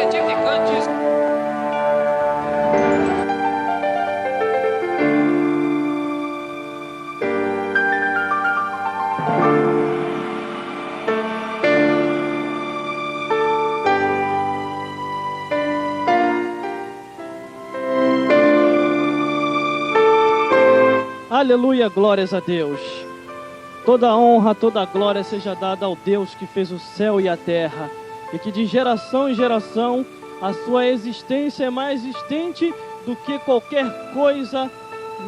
de Errantes. Aleluia, glórias a Deus. Toda honra, toda glória seja dada ao Deus que fez o céu e a terra, e que de geração em geração a sua existência é mais existente do que qualquer coisa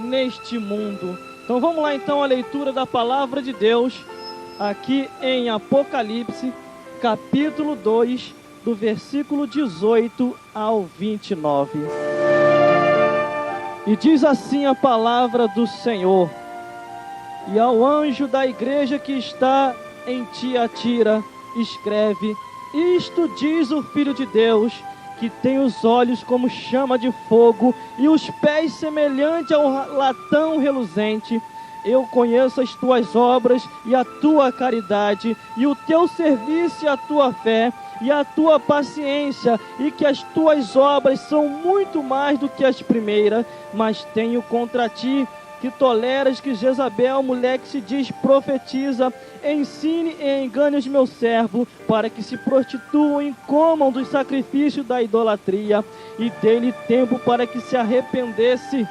neste mundo. Então vamos lá então a leitura da palavra de Deus, aqui em Apocalipse, capítulo 2, do versículo 18 ao 29. E diz assim a palavra do Senhor: e ao anjo da igreja que está em Tiatira, escreve: isto diz o Filho de Deus, que tem os olhos como chama de fogo e os pés semelhante ao latão reluzente. Eu conheço as tuas obras e a tua caridade, e o teu serviço e a tua fé, e a tua paciência, e que as tuas obras são muito mais do que as primeiras, mas tenho contra ti que toleras que Jezabel, mulher que se diz profetiza, ensine e engane os meus servos, para que se prostituam e comam dos sacrifícios da idolatria, e dê-lhe tempo para que se arrependesse,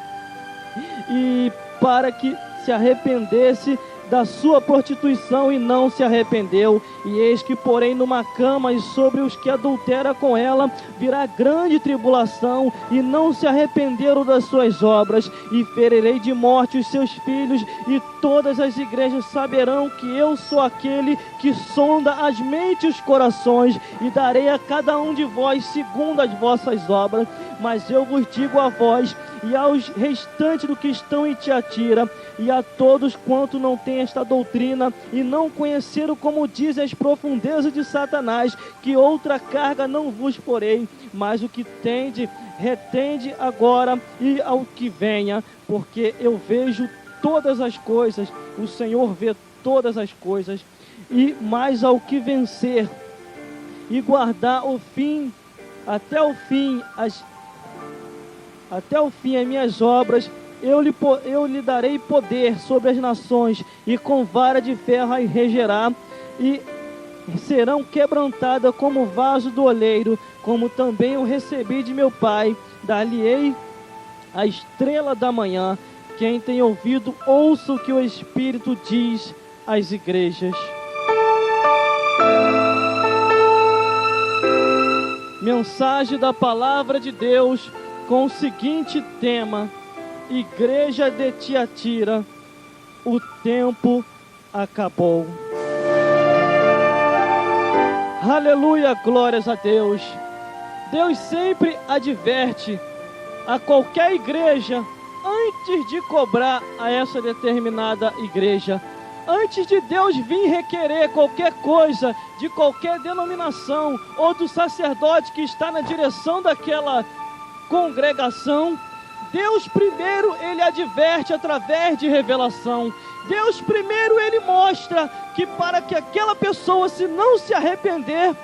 e para que se arrependesse da sua prostituição, e não se arrependeu. E eis que porém numa cama, e sobre os que adulteram com ela virá grande tribulação, e não se arrependeram das suas obras, e ferirei de morte os seus filhos, e todas as igrejas saberão que eu sou aquele que sonda as mentes e os corações, e darei a cada um de vós segundo as vossas obras. Mas eu vos digo a vós e aos restantes do que estão em Tiatira, e a todos quanto não têm esta doutrina, e não conheceram, como dizem, as profundezas de Satanás, que outra carga não vos porei, mas o que tende, retende agora e ao que venha, porque eu vejo todas as coisas, o Senhor vê todas as coisas, e mais ao que vencer, e guardar o fim, até o fim as minhas obras, eu lhe darei poder sobre as nações, e com vara de ferro as regerá, e serão quebrantadas como vaso do oleiro, como também eu recebi de meu Pai. Dar-lhe-ei a estrela da manhã. Quem tem ouvido, ouça o que o Espírito diz às igrejas. Mensagem da palavra de Deus com o seguinte tema: Igreja de Tiatira, o tempo acabou. Aleluia, glórias a Deus. Deus sempre adverte a qualquer igreja antes de cobrar a essa determinada igreja. Antes de Deus vir requerer qualquer coisa de qualquer denominação ou do sacerdote que está na direção daquela congregação, Deus primeiro ele adverte através de revelação. Deus primeiro ele mostra que para que aquela pessoa, se não se arrepender,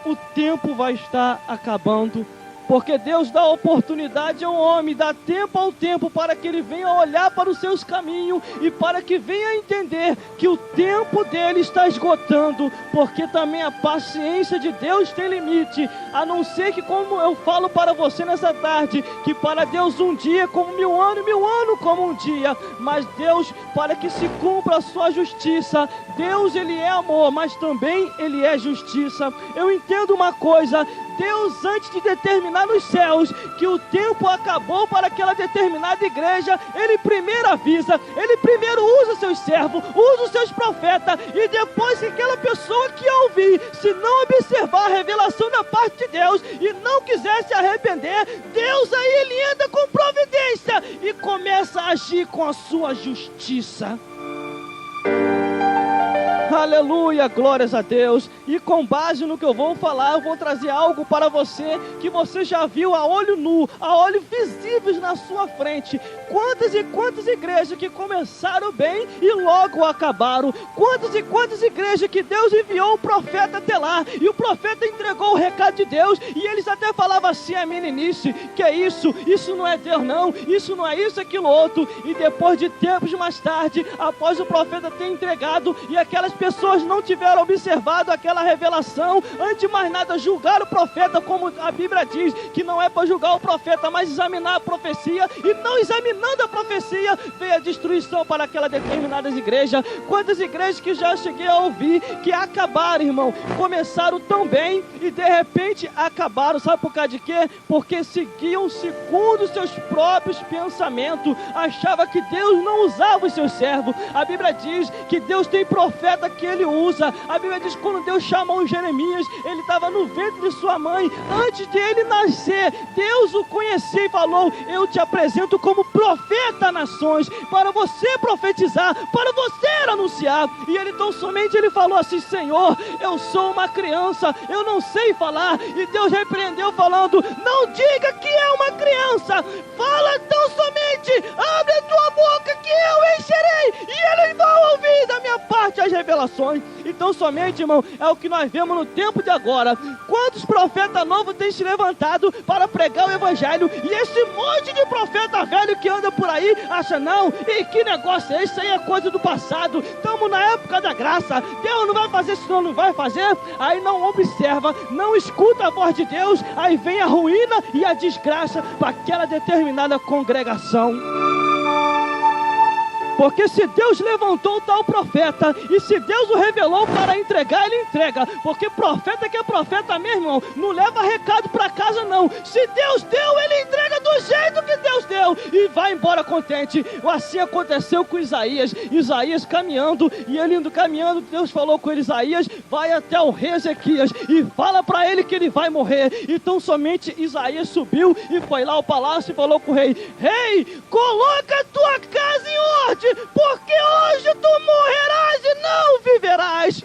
o tempo vai estar acabando. Porque Deus dá oportunidade ao homem, dá tempo ao tempo para que ele venha olhar para os seus caminhos e para que venha entender que o tempo dele está esgotando, porque também a paciência de Deus tem limite, a não ser que, como eu falo para você nessa tarde, que para Deus um dia é como 1000 anos, 1000 anos como um dia, mas Deus, para que se cumpra a sua justiça, Deus ele é amor, mas também ele é justiça. Eu entendo uma coisa: Deus, antes de determinar nos céus que o tempo acabou para aquela determinada igreja, ele primeiro avisa, ele primeiro usa seus servos, usa os seus profetas, e depois que aquela pessoa que ouvir, se não observar a revelação da parte de Deus e não quiser se arrepender, Deus aí ele entra com providência e começa a agir com a sua justiça. Aleluia, glórias a Deus. E com base no que eu vou falar, eu vou trazer algo para você que você já viu a olho nu, a olho visíveis na sua frente. Quantas e quantas igrejas que começaram bem e logo acabaram. Quantas e quantas igrejas que Deus enviou o profeta até lá, e o profeta entregou o recado de Deus, e eles até falavam assim: a meninice, que é isso? Isso não é Deus não, isso não é isso, aquilo outro. E depois de tempos mais tarde, após o profeta ter entregado, e aquelas pessoas não tiveram observado aquela revelação, antes de mais nada julgar o profeta, como a Bíblia diz, que não é para julgar o profeta, mas examinar a profecia, e não examinando a profecia, veio a destruição para aquelas determinadas igrejas. Quantas igrejas que já cheguei a ouvir, que acabaram, irmão, começaram tão bem, e de repente acabaram, sabe por causa de quê? Porque seguiam segundo os seus próprios pensamentos, achava que Deus não usava os seus servos. A Bíblia diz que Deus tem profeta que Ele usa. A Bíblia diz que quando Deus chamou Jeremias, ele estava no ventre de sua mãe, antes de ele nascer, Deus o conhecia e falou: eu te apresento como profeta a nações, para você profetizar, para você anunciar. E ele tão somente ele falou assim: Senhor, eu sou uma criança, eu não sei falar. E Deus repreendeu falando: não diga que é uma criança, fala tão somente, abre a tua boca que eu encherei, e eles vão ouvir da minha parte as revelações. Então somente, irmão, é o que nós vemos no tempo de agora. Quantos profetas novos têm se levantado para pregar o evangelho, e esse monte de profeta velho que anda por aí acha: não, e que negócio é esse? Isso aí é coisa do passado, estamos na época da graça, Deus não vai fazer, senão não vai fazer. Aí não observa, não escuta a voz de Deus, aí vem a ruína e a desgraça para aquela determinada congregação. Porque se Deus levantou tal profeta, e se Deus o revelou para entregar, Ele entrega. Porque profeta que é profeta mesmo, irmão, não leva recado para casa não. Se Deus deu, Ele entrega do jeito que Deus deu, e vai embora contente. Assim aconteceu com Isaías. Isaías caminhando, e ele indo caminhando, Deus falou com ele: Isaías, vai até o rei Ezequias e fala para ele que ele vai morrer. Então somente Isaías subiu e foi lá ao palácio e falou com o rei: Rei, coloca a tua casa em ordem, porque hoje tu morrerás e não viverás.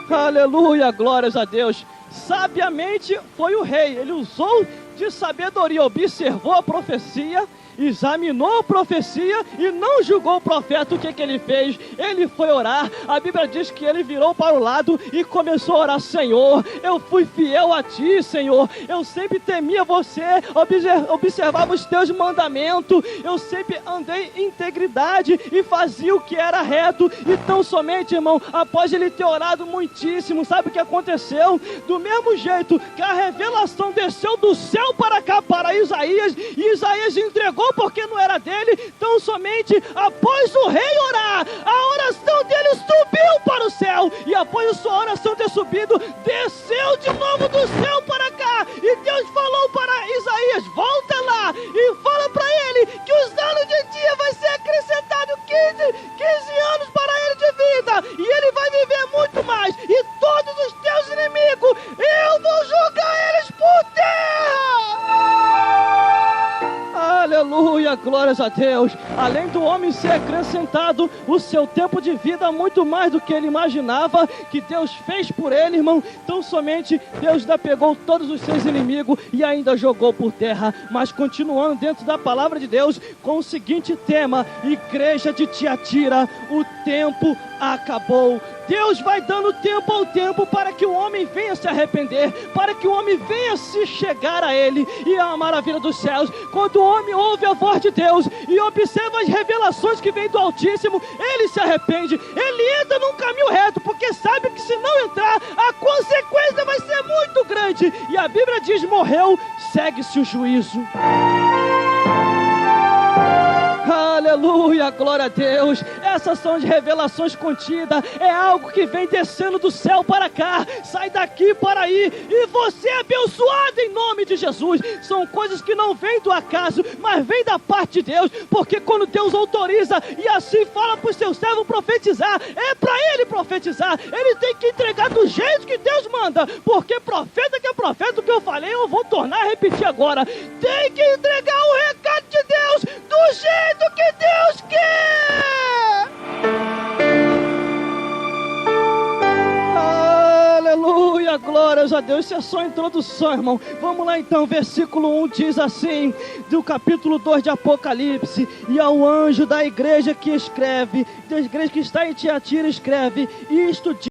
Aleluia, glórias a Deus. Sabiamente foi o rei, ele usou de sabedoria, observou a profecia, examinou a profecia e não julgou o profeta. O que ele fez? Ele foi orar. A Bíblia diz que ele virou para o lado e começou a orar: Senhor, eu fui fiel a Ti, Senhor, eu sempre temia Você, observava os Teus mandamentos, eu sempre andei em integridade e fazia o que era reto. Então somente, irmão, após ele ter orado muitíssimo, sabe o que aconteceu? Do mesmo jeito que a revelação desceu do céu para cá, para Isaías, e Isaías entregou porque não era dele. Então somente após o rei orar, a oração dele subiu para o céu, e após a sua oração ter subido, desceu de novo do céu para cá, e Deus falou para Isaías: volta lá e fala para ele que os anos de dia vai ser acrescentado 15 anos para ele de vida, e ele vai viver muito mais, e todos os teus inimigos eu vou jogar eles por terra. Aleluia, glórias a Deus. Além do homem ser acrescentado o seu tempo de vida, muito mais do que ele imaginava, que Deus fez por ele, irmão. Então somente Deus ainda pegou todos os seus inimigos e ainda jogou por terra. Mas continuando dentro da palavra de Deus, com o seguinte tema: igreja de Tiatira, o tempo acabou. Deus vai dando tempo ao tempo para que o homem venha se arrepender, para que o homem venha se chegar a Ele. E a maravilha dos céus, quando o homem ouve a voz de Deus e observa as revelações que vêm do Altíssimo, ele se arrepende, ele entra num caminho reto, porque sabe que se não entrar, a consequência vai ser muito grande. E a Bíblia diz: morreu, segue-se o juízo. Aleluia, glória a Deus. Essas são as revelações contidas, é algo que vem descendo do céu para cá, sai daqui para aí, e você é abençoado em nome de Jesus. São coisas que não vêm do acaso, mas vêm da parte de Deus, porque quando Deus autoriza e assim fala para o seu servo profetizar, é para ele profetizar, ele tem que entregar do jeito que Deus manda, porque profeta que é profeta, o que eu falei eu vou tornar a repetir agora, tem que entregar o recado de Deus do jeito que Deus quer. Aleluia, glórias a Deus. Isso é só a introdução, irmão. Vamos lá então, versículo 1 diz assim, do capítulo 2 de Apocalipse: e ao anjo da igreja que escreve, da igreja que está em Tiatira escreve, isto diz